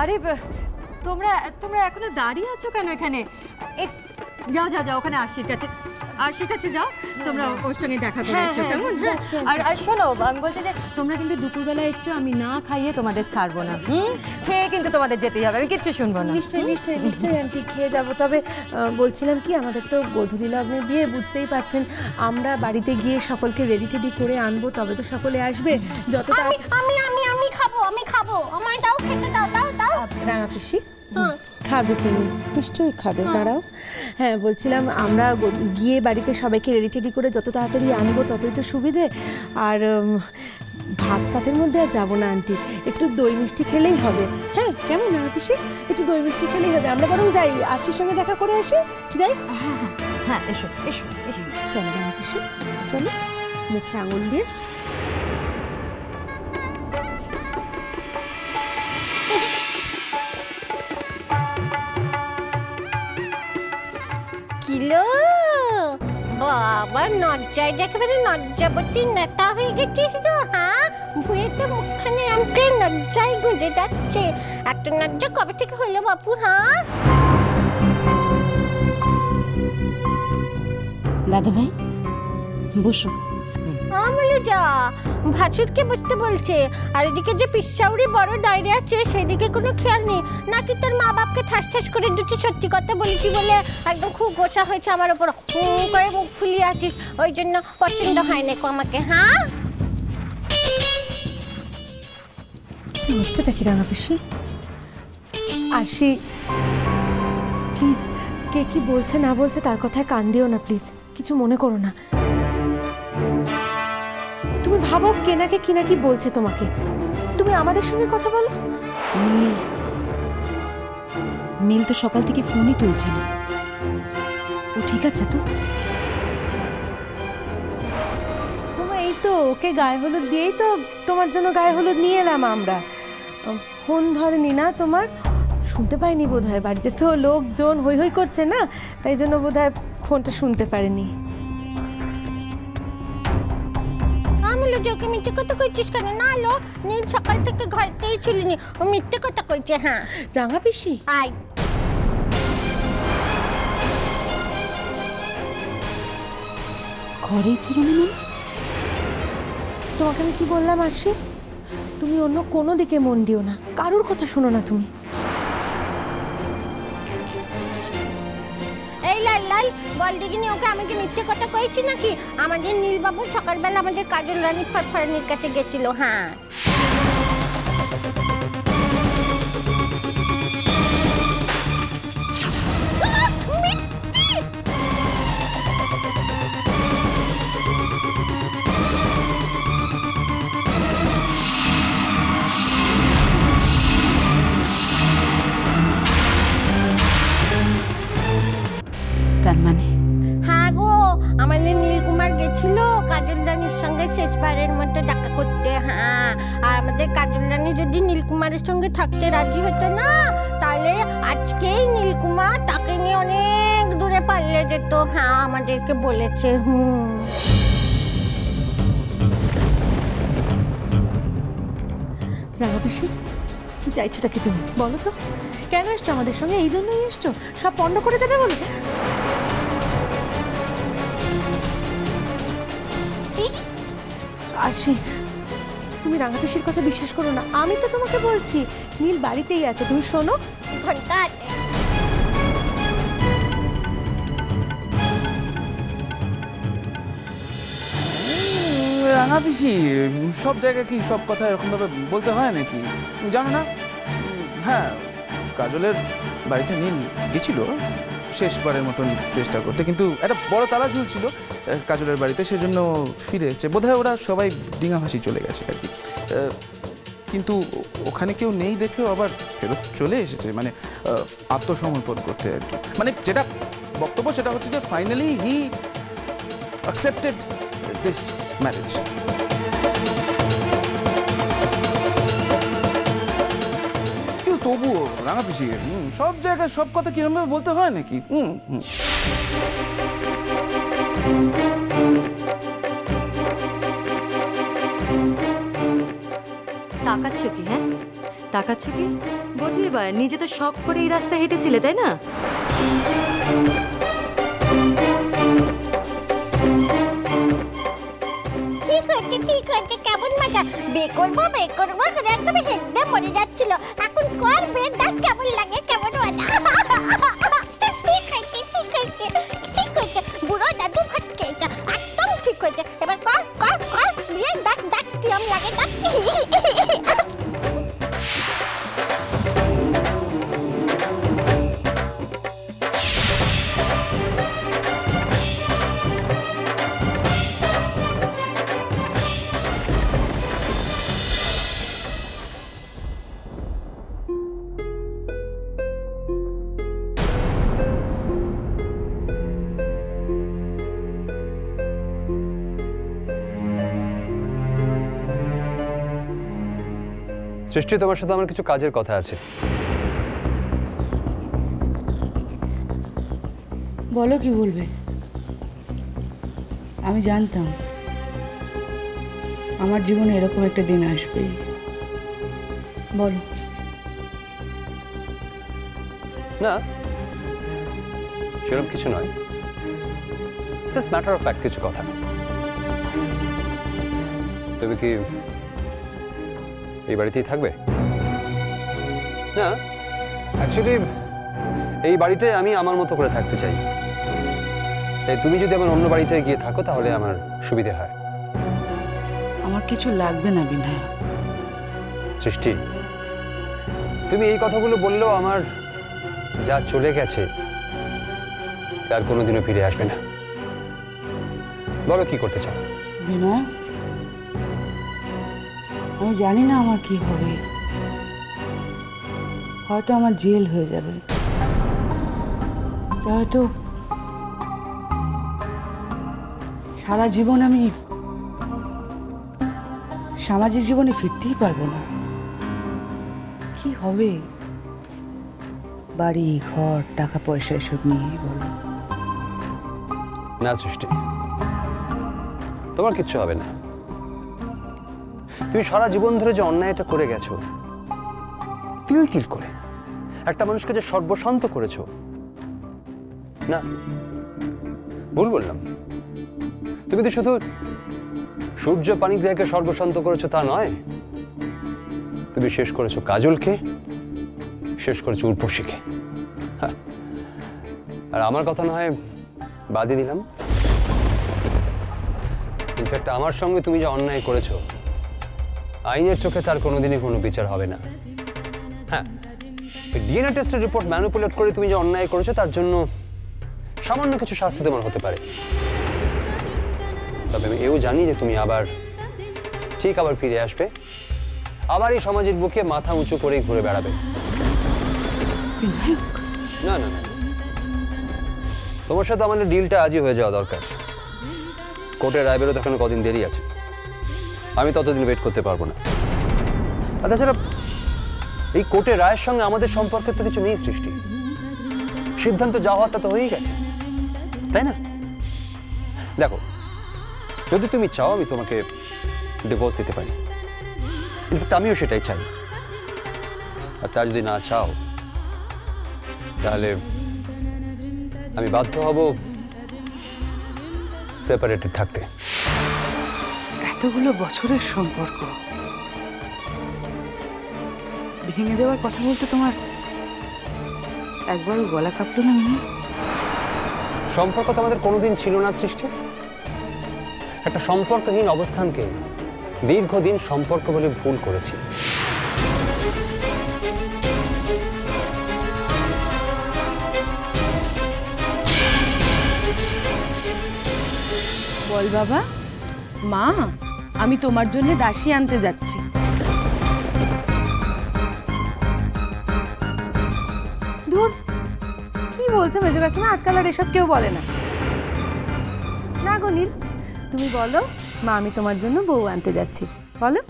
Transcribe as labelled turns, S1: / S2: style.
S1: আরে তোমরা তোমরা এখনো দাঁড়িয়ে আছো কেন এখানে? যাও যাও যাও, ওখানে আরশির কাছে যাও, তোমরা ওর সঙ্গে দেখা করে এসো, কেমন? আর শোনো, আমি বলছি যে তোমরা কিন্তু দুপুরবেলা এসছো, আমি না খাইয়ে তোমাদের ছাড়বো না। খেয়ে কিন্তু তোমাদের যেতেই হবে, আমি কিচ্ছু শুনবো না।
S2: নিশ্চয়ই নিশ্চয়ই নিশ্চয়ই আন্টি, খেয়ে যাবো। তবে বলছিলাম কি, আমাদের তো গোধূলি লগ্নে বিয়ে, বুঝতেই পারছেন, আমরা বাড়িতে গিয়ে সকলকে রেডি টেডি করে আনবো, তবে তো সকলে আসবে। যতটা
S3: আমি খাবো, আমায় দাও, খেতে দাও, দাও দাও।
S2: রাঙা পিসি খাবে, তুমি নিশ্চয়ই খাবে, দাঁড়াও। হ্যাঁ, বলছিলাম আমরা গিয়ে বাড়িতে সবাইকে রেডি টেডি করে যত তাড়াতাড়ি আনবো ততই তো সুবিধে। আর ভাত টাতের মধ্যে আর যাবো না আন্টি, একটু দই মিষ্টি খেলেই হবে। হ্যাঁ কেমন রাঙা পিসি, একটু দই মিষ্টি খেলেই হবে। আমরা বরং যাই, আরশির সঙ্গে দেখা করে আসি, যাই।
S1: হ্যাঁ হ্যাঁ হ্যাঁ, এসো এসো এসো।
S2: চলো রাঙা পিসি, চলো, মুখে আঙুল দিয়ে।
S3: কিলো বাবা, নজ্জায় একেবারে নজ্জাবতী নেতা হয়ে গেছিস তো। হ্যাঁ, বুয়েতে মুখখানে আমাকে নজ্জায় গুঁজে যাচ্ছে। এত নজ্জা কবে থেকে হলো বাপু? হ্যাঁ
S4: দাদা ভাই বসো।
S3: যা ভাসুরকে বসতে বলছে, আর এদিকে যে পিসাউরি বড় দাঁড়িয়ে আছে সেদিকে কোনো খেয়াল নেই। নাকি তোর মা বাপকে ঠাস ঠাস করে দুটি সত্যি কথা বলেছি বলে একদম খুব গোছা হয়েছে আমার ওপর, করে মুখ ফুলিয়ে আছিস, ওই জন্য পছন্দ হয় না আমাকে। হ্যাঁ,
S2: কি হচ্ছেটা কি রাঙা পিসি? আরশি প্লিজ, কে কি বলছে না বলছে তার কথায় কান দিও না প্লিজ, কিছু মনে করো না। তুমি ভাবো কে নাকি কি নাকি বলছে তোমাকে, তুমি আমাদের সঙ্গে কথা বলো।
S4: নীল তো সকাল থেকে ফোনই তুলছে না, ও ঠিক আছে তো?
S2: এই তো ওকে গায়ে হলুদ দিয়েই তো তোমার জন্য গায়ে হলুদ নিয়ে এলাম আমরা। ফোন ধরেনি না তোমার, শুনতে পাইনি বোধহয়, বাড়িতে তো লোকজন হই হই করছে না, তাই জন্য বোধহয় ফোনটা শুনতে পারেনি।
S3: ওকে মিথ্যে কথা কইছিস কেন? না লো, নীল সকাল থেকে ঘরতেই ছিলিনি, ও মিথ্যে কথা কইছে। হ্যাঁ
S2: রাঙা পিসি,
S3: আয়।
S4: ঘরেই ছিল না?
S2: তোমাকে আমি কি বললাম আরশি, তুমি অন্য কোনো দিকে মন দিও না, কারোর কথা শোনো না তুমি।
S3: এই লাল লাল বল দেখিনি, ওকে আমি কি মিথ্যে কথা কইছি নাকি? আমাদের নীলবাবু সকালবেলা আমাদের কাজল রানী ফরফরানির কাছে গেছিল। হ্যাঁ,
S4: তার মানে
S3: হ্যাঁ গো, আমাদের নীলকুমার গেছিল কাজল রানীর সঙ্গে শেষবারের মতো দেখা করতে। হ্যাঁ, আর আমাদের কাজল রানী যদি নীলকুমারের সঙ্গে থাকতে রাজি হতো না, তাহলে আজকেই নীলকুমার তাকে নিয়ে অনেক দূরে পালিয়ে যেত। হ্যাঁ, আমাদেরকে বলেছে।
S2: রাঙা পিসি, কি চাইছোটা কি তুমি বলো তো? কেন এসছো আমাদের সঙ্গে? এই জন্যই এসছো? সব পণ্ড করে দেবে বলে? আরশি, তুমি রাঙা পিসির কথা বিশ্বাস করো না, আমি তো তোমাকে বলছি নীল বাড়িতেই আছে, তুমি শোনো।
S3: ঘন্টা আছে।
S5: রাঙা পিসি, সব জায়গায় কি সব কথা এরকম ভাবে বলতে হয় নাকি? জানো না? হ্যাঁ, কাজলের বাড়িতে নীল গেছিল শেষবারের মতন চেষ্টা করতে, কিন্তু একটা বড় তালা ঝুলছিল কাজলের বাড়িতে, সেজন্য ফিরে এসছে। বোধহয় ওরা সবাই ডিঙাভাসি চলে গেছে আর কি, কিন্তু ওখানে কেউ নেই দেখেও আবার ফেরত চলে এসেছে, মানে আত্মসমর্পণ করতে আর কি। মানে যেটা বক্তব্য সেটা হচ্ছে যে finally he accepted this marriage. কিন্তু তবুও রাঙা পিসি, সব জায়গায় সব কথা কিরম ভাবে বলতে হয় নাকি?
S1: তাকাচ্ছ কি? হ্যাঁ, তাকাচ্ছ কি? বুঝলি এবার, নিজে তো শখ করে এই রাস্তায় হেঁটেছিলে, তাই না?
S3: ঠিক হয়েছে, কেমন মজা। বে করবো করে একদম হেঁটে মরে যাচ্ছিল। এখন কর বে, দেখ কেমন লাগে, কেমন মজা। ঠিক হয়েছে, বুড়ো দাদু ভাত খেয়েছে, একদম ঠিক হয়েছে। এবার কর বিয়ে, দেখ কিরম লাগে, দেখ।
S6: সৃষ্টি, তোমার সাথে আমার কিছু কাজের কথা আছে।
S7: বলো, কি বলবে? আমি জানতাম আমার জীবনে এরকম একটা দিন আসবে। বলো।
S6: না, সেরকম কিছু নয়, জাস্ট ম্যাটার অফ ফ্যাক্ট কিছু কথা। তুমি কি এই বাড়িতেই থাকবে? না, অ্যাকচুয়ালি এই বাড়িতে আমি আমার মতো করে থাকতে চাই। তাই তুমি যদি আমার অন্য বাড়িতে গিয়ে থাকো তাহলে আমার সুবিধে হয়।
S7: আমার কিছু লাগবে না বিনয়।
S6: সৃষ্টি, তুমি এই কথাগুলো বললেও আমার যা চলে গেছে তার কোনোদিনও ফিরে আসবে না। বলো কি করতে চাও?
S7: বিনয়, আমি জানি না আমার কি হবে। হয়তো আমার জেল হয়ে যাবে, হয়তো সারা জীবন আমি সামাজিক জীবনে ফিরতেই পারবো না। কি হবে? বাড়ি ঘর টাকা পয়সা এসব নিয়ে বলো।
S6: না সৃষ্টি, তোমার কিচ্ছু হবে না। তুমি সারা জীবন ধরে যে অন্যায়টা করে গেছো, তিল করে একটা মানুষকে যে সর্বশান্ত করেছো, না ভুল বললাম। তুমি তো শুধু সূর্য পানিগ্রাহীকে সর্বশান্ত করেছো তা নয়, তুমি শেষ করেছো কাজলকে, শেষ করেছো উর্বশীকে। আর আমার কথা না হয় বাদই দিলাম। ইনফ্যাক্ট আমার সঙ্গে তুমি যে অন্যায় করেছো, আইনের চোখে তার কোনোদিনই কোনো বিচার হবে না। হ্যাঁ, ডিএনএ টেস্টের রিপোর্ট ম্যানিপুলেট করে তুমি যে অন্যায় করেছো তার জন্য সামান্য কিছু শাস্তি তোমার হতে পারে। তবে আমি এও জানি যে তুমি আবার ফিরে আসবে, আবার এই সমাজের বুকে মাথা উঁচু করেই ঘুরে বেড়াবে। না না না, তোমার সাথে আমাদের ডিলটা আজই হয়ে যাওয়া দরকার। কোর্টের রায় বেরোতে এখনো কদিন দেরি আছে, আমি ততদিন ওয়েট করতে পারবো না। আর তাছাড়া এই কোর্টের রায়ের সঙ্গে আমাদের সম্পর্কের তো কিছু নেই সৃষ্টি। সিদ্ধান্ত যা হওয়ার তা তো হয়েই গেছে, তাই না? দেখো, যদি তুমি চাও আমি তোমাকে ডিভোর্স দিতে পারি, কিন্তু আমিও সেটাই চাই। আর তা যদি না চাও তাহলে আমি বাধ্য হব সেপারেটেড থাকতে।
S7: এতগুলো বছরের সম্পর্ক ভেঙে দেওয়ার কথা বলতে তোমার একবারও গলা কাঁপলো না? মনে
S6: সম্পর্ক তো আমাদের কোনোদিন ছিল না সৃষ্টি। একটা সম্পর্কহীন অবস্থানকে দীর্ঘদিন সম্পর্ক বলে ভুল করেছি।
S2: বল বাবা। মা, আমি তোমার জন্য দাসী আনতে যাচ্ছি। ধুর, কি বলছো মেজো কাকিমা? আজকাল আর এসব কেউ বলে না। না গো নীল, তুমি বলো, মা আমি তোমার জন্য বউ আনতে যাচ্ছি, বলো।